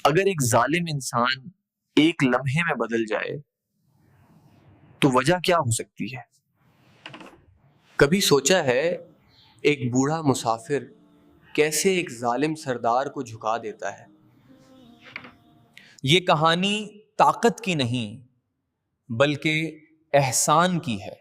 اگر ایک ظالم انسان ایک لمحے میں بدل جائے تو وجہ کیا ہو سکتی ہے؟ کبھی سوچا ہے ایک بوڑھا مسافر کیسے ایک ظالم سردار کو جھکا دیتا ہے؟ یہ کہانی طاقت کی نہیں بلکہ احسان کی ہے۔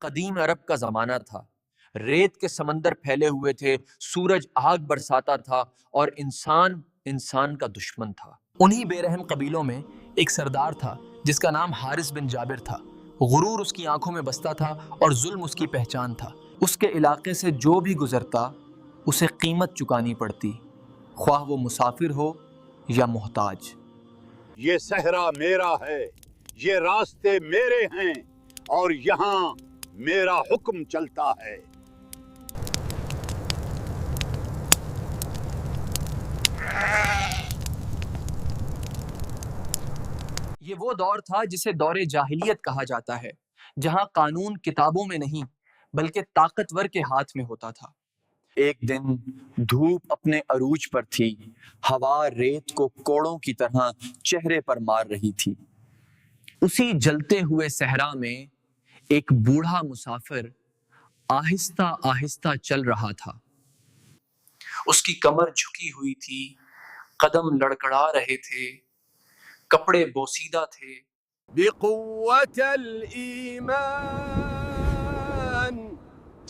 قدیم عرب کا زمانہ تھا، ریت کے سمندر پھیلے ہوئے تھے، سورج آگ برساتا تھا اور انسان کا دشمن تھا۔ انہی بے رحم قبیلوں میں ایک سردار تھا جس کا نام حارث بن جابر تھا۔ غرور اس کی آنکھوں میں بستا تھا اور ظلم اس کی پہچان تھا۔ اس کے علاقے سے جو بھی گزرتا اسے قیمت چکانی پڑتی، خواہ وہ مسافر ہو یا محتاج۔ یہ صحرا میرا ہے، یہ راستے میرے ہیں اور یہاں میرا حکم چلتا ہے۔ یہ وہ دور تھا جسے دور جاہلیت کہا جاتا ہے، جہاں قانون کتابوں میں نہیں بلکہ طاقتور کے ہاتھ میں ہوتا تھا۔ ایک دن دھوپ اپنے عروج پر تھی، ہوا ریت کو کوڑوں کی طرح چہرے پر مار رہی تھی۔ اسی جلتے ہوئے صحرا میں ایک بوڑھا مسافر آہستہ آہستہ چل رہا تھا۔ اس کی کمر جھکی ہوئی تھی، قدم لڑکڑا رہے تھے، کپڑے بوسیدہ تھے۔ بقوة الإيمان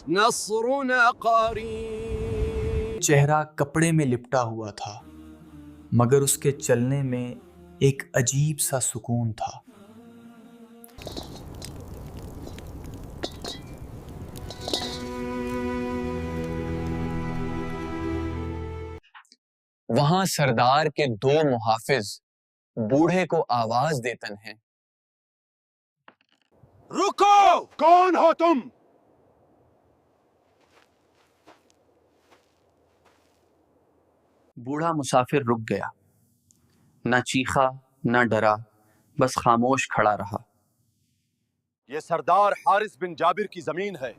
نصرنا قريب۔ چہرہ کپڑے میں لپٹا ہوا تھا مگر اس کے چلنے میں ایک عجیب سا سکون تھا۔ وہاں سردار کے دو محافظ بوڑھے کو آواز دیتن ہیں۔ رکو! کون ہو تم؟ بوڑھا مسافر رک گیا، نہ چیخا نہ ڈرا، بس خاموش کھڑا رہا۔ یہ سردار حارث بن جابر کی زمین ہے،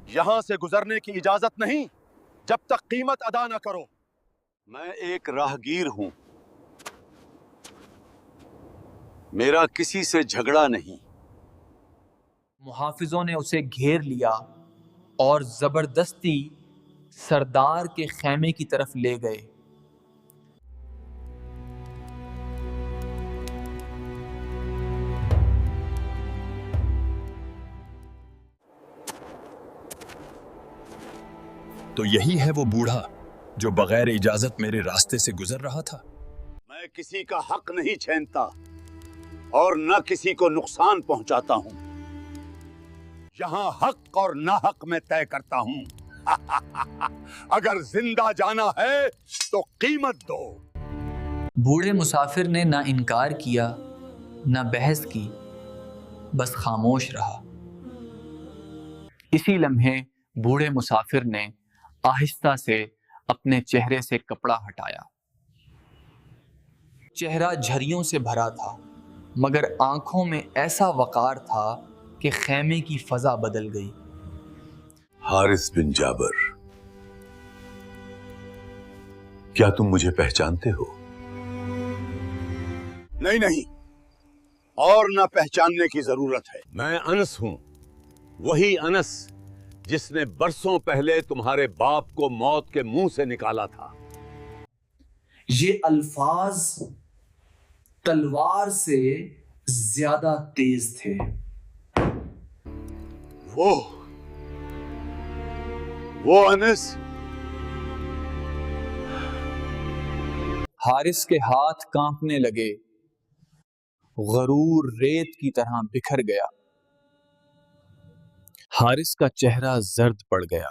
یہاں سے گزرنے کی اجازت نہیں جب تک قیمت ادا نہ کرو۔ میں ایک راہگیر ہوں، میرا کسی سے جھگڑا نہیں۔ محافظوں نے اسے گھیر لیا اور زبردستی سردار کے خیمے کی طرف لے گئے۔ تو یہی ہے وہ بوڑھا جو بغیر اجازت میرے راستے سے گزر رہا تھا۔ میں کسی کا حق نہیں چھینتا اور نہ کسی کو نقصان پہنچاتا ہوں، یہاں حق اور ناحق میں طے کرتا ہوں۔ اگر زندہ جانا ہے تو قیمت دو۔ بوڑھے مسافر نے نہ انکار کیا نہ بحث کی، بس خاموش رہا۔ اسی لمحے بوڑھے مسافر نے آہستہ سے اپنے چہرے سے کپڑا ہٹایا۔ چہرہ جھریوں سے بھرا تھا مگر آنکھوں میں ایسا وقار تھا کہ خیمے کی فضا بدل گئی۔ حارث بن جابر، کیا تم مجھے پہچانتے ہو؟ نہیں، اور نہ پہچاننے کی ضرورت ہے۔ میں انس ہوں، وہی انس جس نے برسوں پہلے تمہارے باپ کو موت کے منہ سے نکالا تھا۔ یہ الفاظ تلوار سے زیادہ تیز تھے۔ وہ انس؟ حارث کے ہاتھ کانپنے لگے، غرور ریت کی طرح بکھر گیا۔ حارث کا چہرہ زرد پڑ گیا،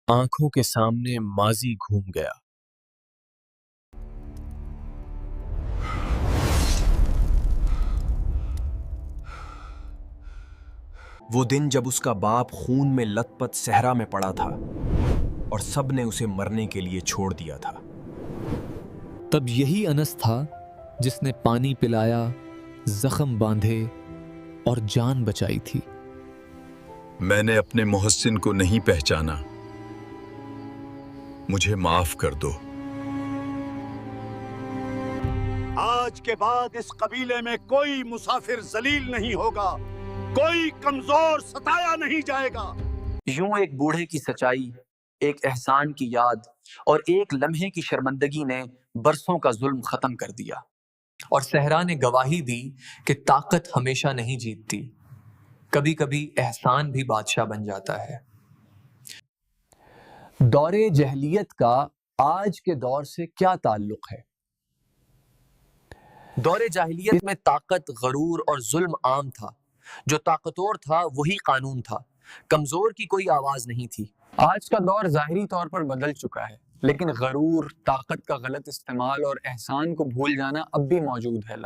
آنکھوں کے سامنے ماضی گھوم گیا۔ وہ دن جب اس کا باپ خون میں لت پت صحرا میں پڑا تھا اور سب نے اسے مرنے کے لیے چھوڑ دیا تھا۔ تب یہی انس تھا جس نے پانی پلایا، زخم باندھے اور جان بچائی تھی۔ میں نے اپنے محسن کو نہیں پہچانا، مجھے معاف کر دو۔ آج کے بعد اس قبیلے میں کوئی مسافر ذلیل نہیں ہوگا، کوئی کمزور ستایا نہیں جائے گا۔ یوں ایک بوڑھے کی سچائی، ایک احسان کی یاد اور ایک لمحے کی شرمندگی نے برسوں کا ظلم ختم کر دیا، اور صحرا نے گواہی دی کہ طاقت ہمیشہ نہیں جیتتی، کبھی کبھی احسان بھی بادشاہ بن جاتا ہے۔ دور جہلیت کا آج کے دور سے کیا تعلق ہے؟ دور جاہلیت میں طاقت، غرور اور ظلم عام تھا۔ جو طاقتور تھا وہی قانون تھا، کمزور کی کوئی آواز نہیں تھی۔ آج کا دور ظاہری طور پر بدل چکا ہے، لیکن غرور، طاقت کا غلط استعمال اور احسان کو بھول جانا اب بھی موجود ہے،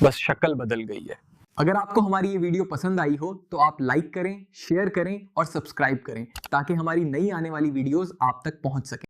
بس شکل بدل گئی ہے۔ اگر آپ کو ہماری یہ ویڈیو پسند آئی ہو تو آپ لائک کریں، شیئر کریں اور سبسکرائب کریں تاکہ ہماری نئی آنے والی ویڈیوز آپ تک پہنچ سکیں۔